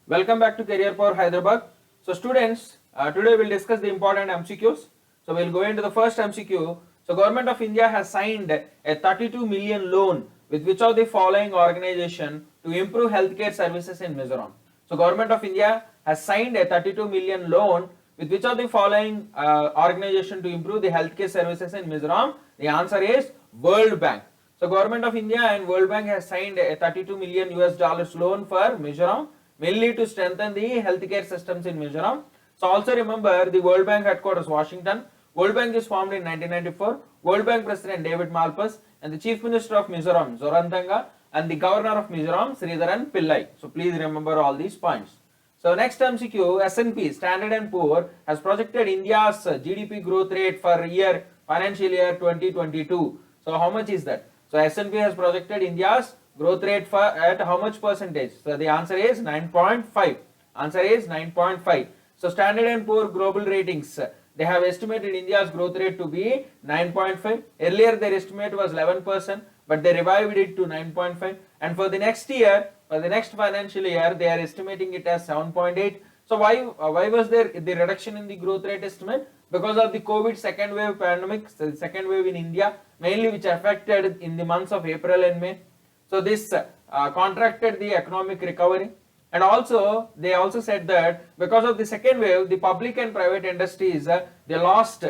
Welcome back to Career Power Hyderabad. So students, today we'll discuss the important MCQs. So we'll go into the first MCQ. So Government of India has signed a 32 million loan with which of the following organization to improve healthcare services in Mizoram. So Government of India has signed a 32 million loan with which of the following organization to improve the healthcare services in Mizoram. The answer is World Bank. So Government of India and World Bank has signed a 32 million US dollars loan for Mizoram, mainly to strengthen the healthcare systems in Mizoram. So also remember the World Bank headquarters Washington. World Bank is formed in 1994. World Bank President David Malpass and the Chief Minister of Mizoram Zorantanga and the Governor of Mizoram Sridharan Pillai. So please remember all these points. So next MCQ, S&P Standard and Poor has projected India's GDP growth rate for financial year 2022. So how much is that? So S&P has projected India's growth rate for at how much percentage? So the answer is 9.5. Answer is 9.5. So Standard and Poor Global Ratings, they have estimated India's growth rate to be 9.5. Earlier their estimate was 11%, but they revived it to 9.5. And for the next year, for the next financial year, they are estimating it as 7.8. So why was there the reduction in the growth rate estimate? Because of the COVID second wave pandemic, so the second wave in India, mainly which affected in the months of April and May. So this contracted the economic recovery. And also they also said that because of the second wave, the public and private industries they have lost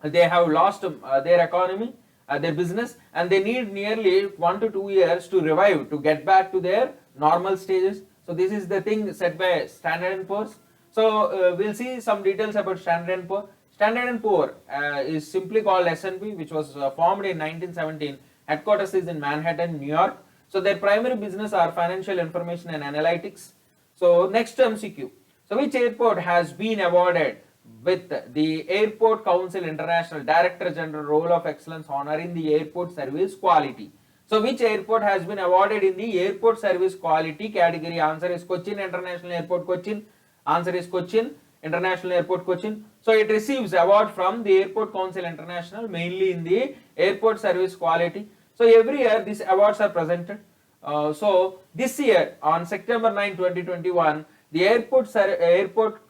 their economy, their business, and they need nearly 1 to 2 years to revive, to get back to their normal stages. So this is the thing said by Standard & Poor's. So we'll see some details about Standard & Poor. Standard & Poor is simply called S&P, which was formed in 1917. Headquarters is in Manhattan, New York. So their primary business are financial information and analytics. So next MCQ. So which airport has been awarded with the Airport Council International Director General Role of Excellence honor in the airport service quality? So which airport has been awarded in the airport service quality category? Answer is Cochin International Airport, Cochin. Answer is Cochin International Airport, Cochin. So it receives award from the Airport Council International, mainly in the airport service quality. So every year these awards are presented. So this year on September 9, 2021, the Airport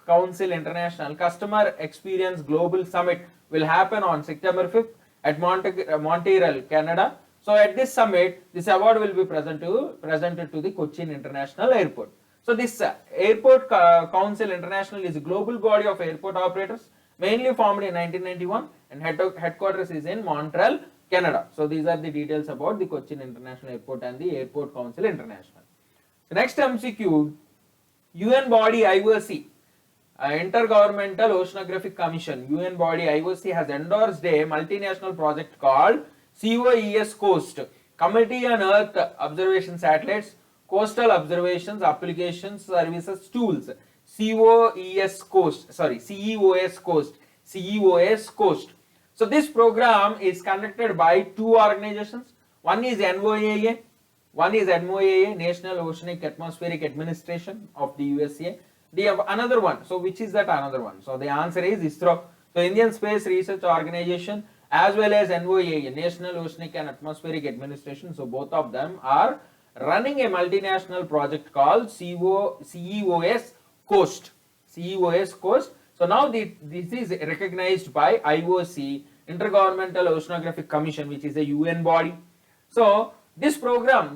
Council International Customer Experience Global Summit will happen on September 5th at Montreal, Canada. So at this summit, this award will be presented to the Cochin International Airport. So this Airport Council International is a global body of airport operators, mainly formed in 1991, and headquarters is in Montreal, Canada. So these are the details about the Cochin International Airport and the Airport Council International. So next MCQ, UN body IOC, Intergovernmental Oceanographic Commission, UN body IOC has endorsed a multinational project called COES Coast, Committee on Earth Observation Satellites, Coastal Observations, Applications, Services, Tools, COES Coast, CEOS Coast. So this program is conducted by two organizations. One is NOAA, National Oceanic Atmospheric Administration of the USA. They have another one. So which is that another one? So the answer is ISRO. So Indian Space Research Organization as well as NOAA, National Oceanic and Atmospheric Administration. So both of them are running a multinational project called CEOS Coast. CEOS Coast. So now this is recognized by IOC, Intergovernmental Oceanographic Commission, which is a UN body. So this program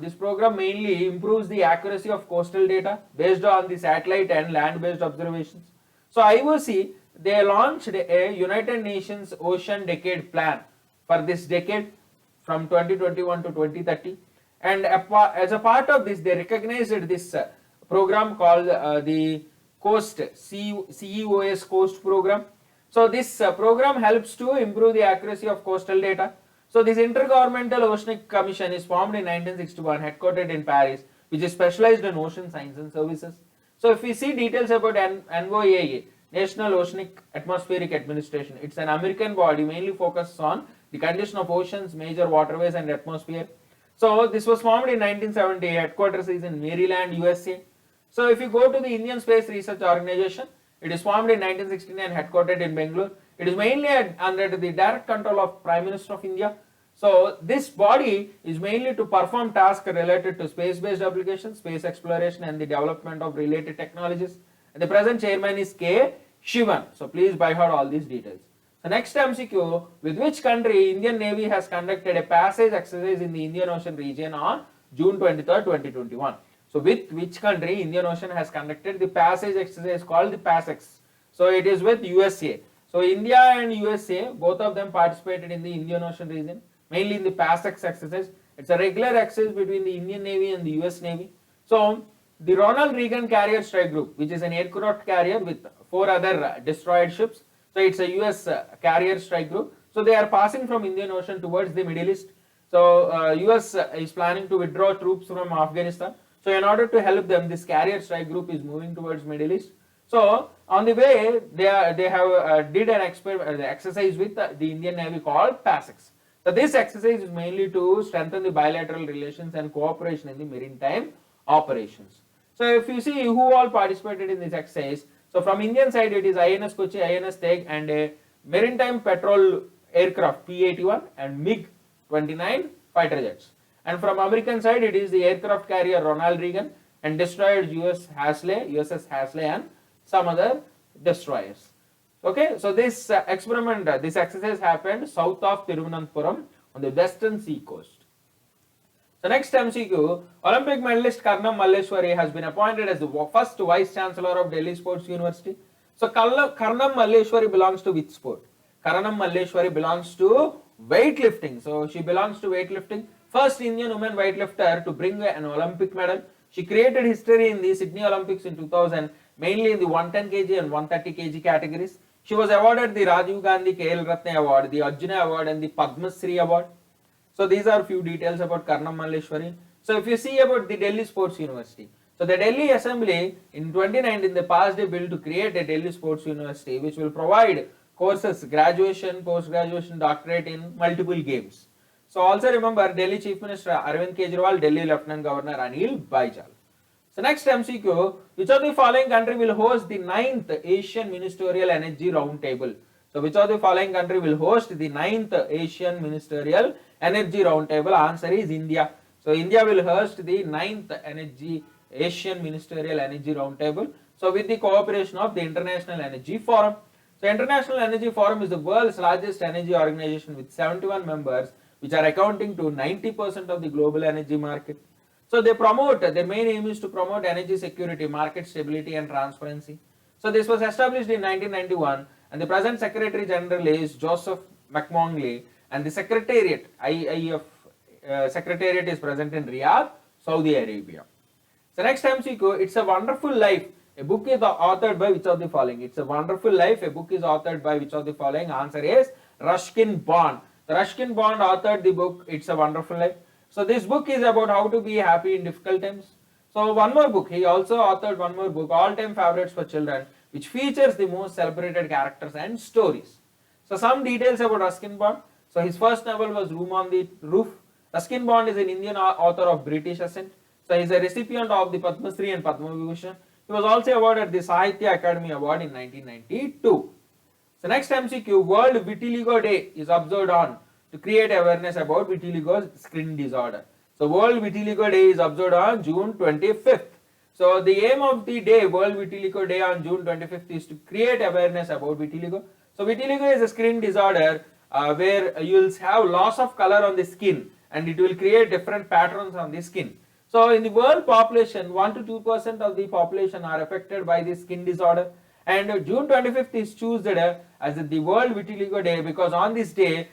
mainly improves the accuracy of coastal data based on the satellite and land-based observations. So IOC, they launched a United Nations Ocean Decade Plan for this decade from 2021 to 2030. And as a part of this, they recognized this program called the Coast, CEOS Coast program. So this program helps to improve the accuracy of coastal data. So this Intergovernmental Oceanic Commission is formed in 1961, headquartered in Paris, which is specialized in ocean science and services. So if we see details about NOAA, National Oceanic Atmospheric Administration, it's an American body mainly focuses on the condition of oceans, major waterways and atmosphere. So this was formed in 1970, headquarters is in Maryland, USA. So if you go to the Indian Space Research Organization, it is formed in 1969, headquartered in Bangalore. It is mainly under the direct control of Prime Minister of India. So this body is mainly to perform tasks related to space-based applications, space exploration and the development of related technologies. And the present chairman is K. Shivan. So please by heart all these details. The next MCQ, with which country Indian Navy has conducted a passage exercise in the Indian Ocean region on June 23rd, 2021. So with which country Indian Ocean has conducted the passage exercise called the PASSEX. So it is with USA. So India and USA, both of them participated in the Indian Ocean region, mainly in the PASSEX exercise. It's a regular exercise between the Indian Navy and the US Navy. So the Ronald Reagan Carrier Strike Group, which is an aircraft carrier with 4 other destroyed ships. So it's a US carrier strike group. So they are passing from Indian Ocean towards the Middle East. So US is planning to withdraw troops from Afghanistan. So in order to help them, this carrier strike group is moving towards Middle East. So on the way, they have did an exercise with the Indian Navy called PASSEX. So this exercise is mainly to strengthen the bilateral relations and cooperation in the maritime operations. So if you see who all participated in this exercise, so from Indian side it is INS Kochi, INS Teg and a maritime patrol aircraft P-81 and MiG-29 fighter jets. And from American side it is the aircraft carrier Ronald Reagan and destroyed USS Hasley and some other destroyers. Okay, so this this exercise happened south of Thiruvananthapuram on the western sea coast. So next MCQ, Olympic medalist Karnam Malleshwari has been appointed as the first Vice Chancellor of Delhi Sports University. So Karnam Malleshwari belongs to which sport? Karnam Malleshwari belongs to weightlifting. So she belongs to weightlifting. First Indian woman weightlifter to bring an Olympic medal. She created history in the Sydney Olympics in 2000, mainly in the 110 kg and 130 kg categories. She was awarded the Rajiv Gandhi KL Ratna Award, the Arjuna Award and the Padma Shri Award. So these are few details about Karnam Malleshwari. So if you see about the Delhi Sports University, so the Delhi Assembly in 2019 they passed a bill to create a Delhi Sports University which will provide courses, graduation, post-graduation, doctorate in multiple games. So also remember Delhi Chief Minister Arvind Kejriwal, Delhi Lieutenant Governor Anil Baijal. So next MCQ, which of the following country will host the 9th Asian Ministerial Energy Roundtable? So which of the following country will host the 9th Asian Ministerial Energy Roundtable? Answer is India. So India will host the 9th Asian Ministerial Energy Roundtable. So with the cooperation of the International Energy Forum. So International Energy Forum is the world's largest energy organization with 71 members, which are accounting to 90% of the global energy market. So they promote, their main aim is to promote energy security, market stability and transparency. So this was established in 1991 and the present Secretary General is Joseph McMongley and the Secretariat, IEF Secretariat is present in Riyadh, Saudi Arabia. So next MCQ, It's a Wonderful Life. A book is authored by which of the following? It's a Wonderful Life. A book is authored by which of the following? Answer is Ruskin Bond. The Ruskin Bond authored the book It's a Wonderful Life. So this book is about how to be happy in difficult times. So one more book, he also authored one more book, All-Time Favorites for Children, which features the most celebrated characters and stories. So some details about Ruskin Bond. So his first novel was Room on the Roof. Ruskin Bond is an Indian author of British ascent. So he is a recipient of the Padma Shri and Padma Vibhushan. He was also awarded the Sahitya Academy Award in 1992. So next MCQ, World Vitiligo Day is observed on to create awareness about vitiligo skin disorder. So World Vitiligo Day is observed on June 25th. So the aim of the day, World Vitiligo Day on June 25th is to create awareness about vitiligo. So vitiligo is a skin disorder where you will have loss of color on the skin and it will create different patterns on the skin. So in the world population, 1 to 2% of the population are affected by this skin disorder. And June 25th is chosen as the World Vitiligo Day because on this day,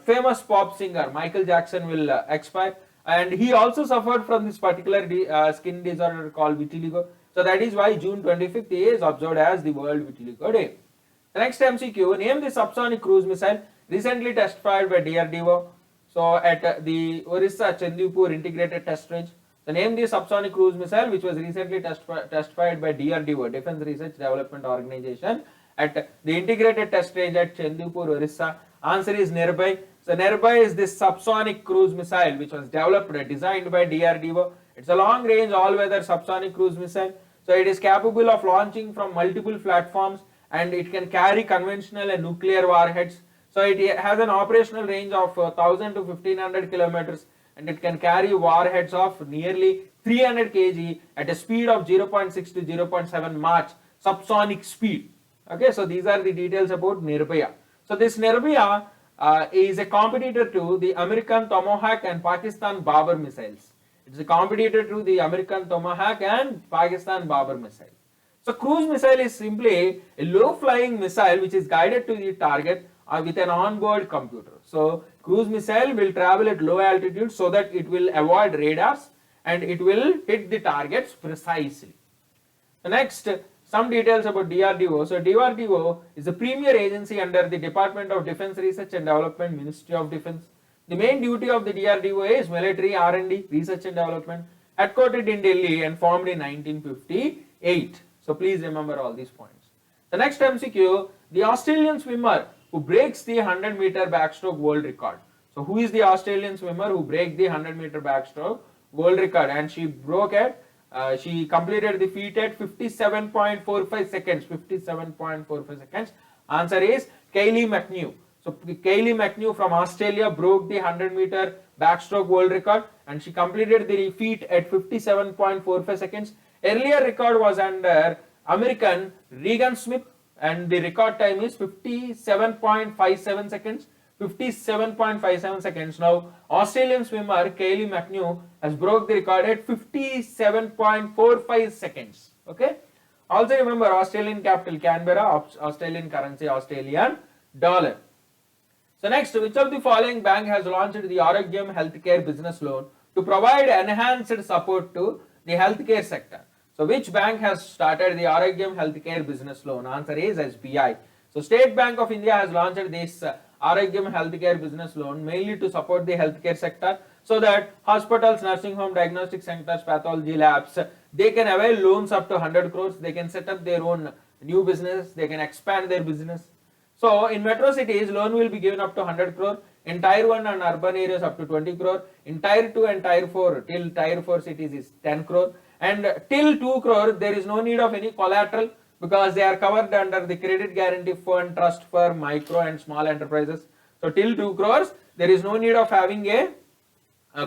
famous pop singer Michael Jackson will expire. And he also suffered from this particular skin disorder called vitiligo. So that is why June 25th is observed as the World Vitiligo Day. The next MCQ, name the subsonic cruise missile recently testified by DRDO. So at the Orissa Chandipur Integrated Test Range. So name the subsonic cruise missile which was recently testified by DRDO, Defense Research Development Organization, at the Integrated Test Range at Chandipur, Orissa. Answer is Nirbhay. So Nirbhay is this subsonic cruise missile which was developed, designed by DRDO. It's a long range all-weather subsonic cruise missile. So it is capable of launching from multiple platforms and it can carry conventional and nuclear warheads. So it has an operational range of 1000 to 1500 kilometers, and it can carry warheads of nearly 300 kg at a speed of 0.6 to 0.7 Mach subsonic speed. Okay, so these are the details about Nirbhaya. So this Nirbhaya is a competitor to the American Tomahawk and Pakistan Babar missiles. It's a competitor to the American Tomahawk and Pakistan Babar missile. So cruise missile is simply a low flying missile which is guided to the target with an onboard computer. So cruise missile will travel at low altitude so that it will avoid radars and it will hit the targets precisely. The next, some details about DRDO. So DRDO is a premier agency under the Department of Defense Research and Development, Ministry of Defense. The main duty of the DRDO is military R&D, research and development, headquartered in Delhi and formed in 1958. So please remember all these points. The next MCQ, the Australian swimmer who breaks the 100-meter backstroke world record. So who is the Australian swimmer who breaks the 100-meter backstroke world record? And she broke it. She completed the feat at 57.45 seconds. 57.45 seconds. Answer is Kaylee McNew. So Kaylee McNew from Australia broke the 100-meter backstroke world record, and she completed the feat at 57.45 seconds. Earlier record was under American Regan Smith, and the record time is 57.57 seconds. 57.57 seconds. Now Australian swimmer Kaylee McNew has broke the record at 57.45 seconds. Okay. Also remember Australian capital Canberra, Australian currency Australian dollar. So next, which of the following bank has launched the Aarogyam Healthcare Business Loan to provide enhanced support to the healthcare sector? So which bank has started the Aarogyam Healthcare Business Loan? Answer is SBI. So State Bank of India has launched this Aarogyam Healthcare Business Loan mainly to support the healthcare sector, so that hospitals, nursing home, diagnostic centers, pathology labs, they can avail loans up to 100 crores. They can set up their own new business. They can expand their business. So in metro cities, loan will be given up to 100 crore. In tier 1 and urban areas up to 20 crore. In tier 2 and tier 4, till tier 4 cities is 10 crore. And till 2 crore, there is no need of any collateral because they are covered under the Credit Guarantee Fund Trust for Micro and Small Enterprises. So till 2 crores, there is no need of having a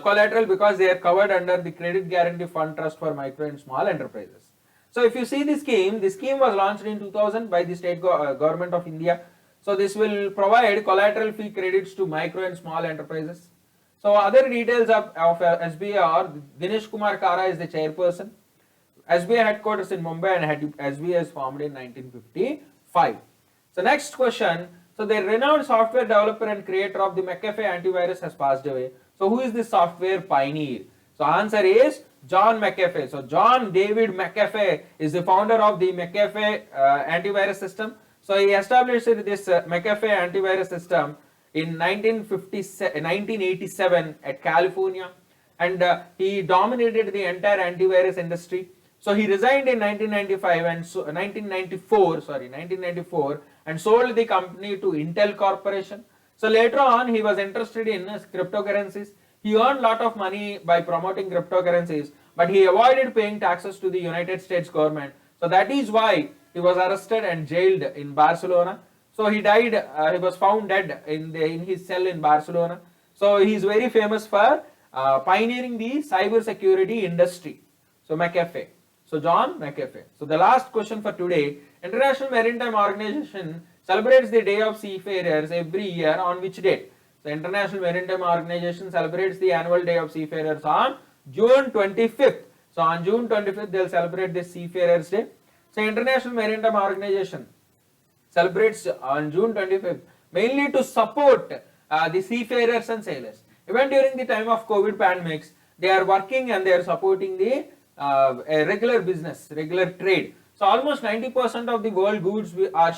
collateral because they are covered under the Credit Guarantee Fund Trust for Micro and Small Enterprises. So if you see the scheme was launched in 2000 by the state government of India. So this will provide collateral free credits to micro and small enterprises. So other details of SBI are Dinesh Kumar Kara is the chairperson. SBI headquarters in Mumbai and SBI is formed in 1955. So next question. So the renowned software developer and creator of the McAfee antivirus has passed away. So who is this software pioneer? So answer is John McAfee. So John David McAfee is the founder of the McAfee antivirus system. So he established this McAfee antivirus system in 1987 at California, and he dominated the entire antivirus industry. So he resigned in 1994 and sold the company to Intel Corporation. So later on he was interested in cryptocurrencies. He earned a lot of money by promoting cryptocurrencies, but he avoided paying taxes to the United States government. So that is why he was arrested and jailed in Barcelona. So he died, he was found dead in his cell in Barcelona. So he is very famous for pioneering the cyber security industry. So McAfee. So John McAfee. So the last question for today, International Maritime Organization celebrates the Day of Seafarers every year on which date? So International Maritime Organization celebrates the annual Day of Seafarers on June 25th. So on June 25th they will celebrate the Seafarers Day. So International Maritime Organization celebrates on June 25th mainly to support the seafarers and sailors. Even during the time of COVID pandemics, they are working and they are supporting the regular business, regular trade. So almost 90% of the world goods are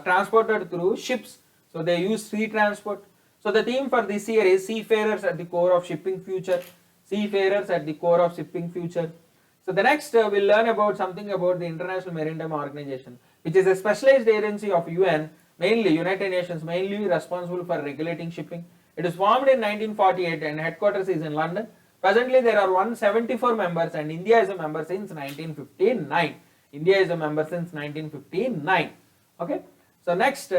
transported through ships. So they use sea transport. So the theme for this year is Seafarers at the core of shipping future. Seafarers at the core of shipping future. So the next we'll learn about something about the International Maritime Organization, which is a specialized agency of UN, mainly United Nations, mainly responsible for regulating shipping. It is formed in 1948 and headquarters is in London. Presently there are 174 members and India is a member since 1959. India is a member since 1959. Okay. So next,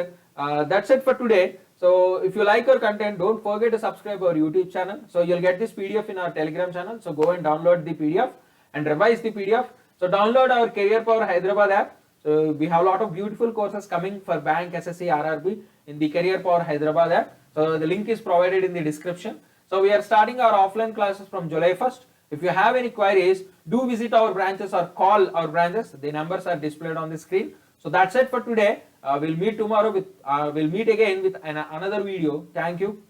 That's it for today. So if you like our content, don't forget to subscribe our YouTube channel. So you'll get this PDF in our Telegram channel. So go and download the PDF and revise the PDF. So download our Career Power Hyderabad app. So we have a lot of beautiful courses coming for Bank, SSC, RRB in the Career Power Hyderabad app. So the link is provided in the description. So we are starting our offline classes from July 1st. If you have any queries, do visit our branches or call our branches. The numbers are displayed on the screen. So that's it for today. We'll meet tomorrow with we'll meet again with another video. Thank you.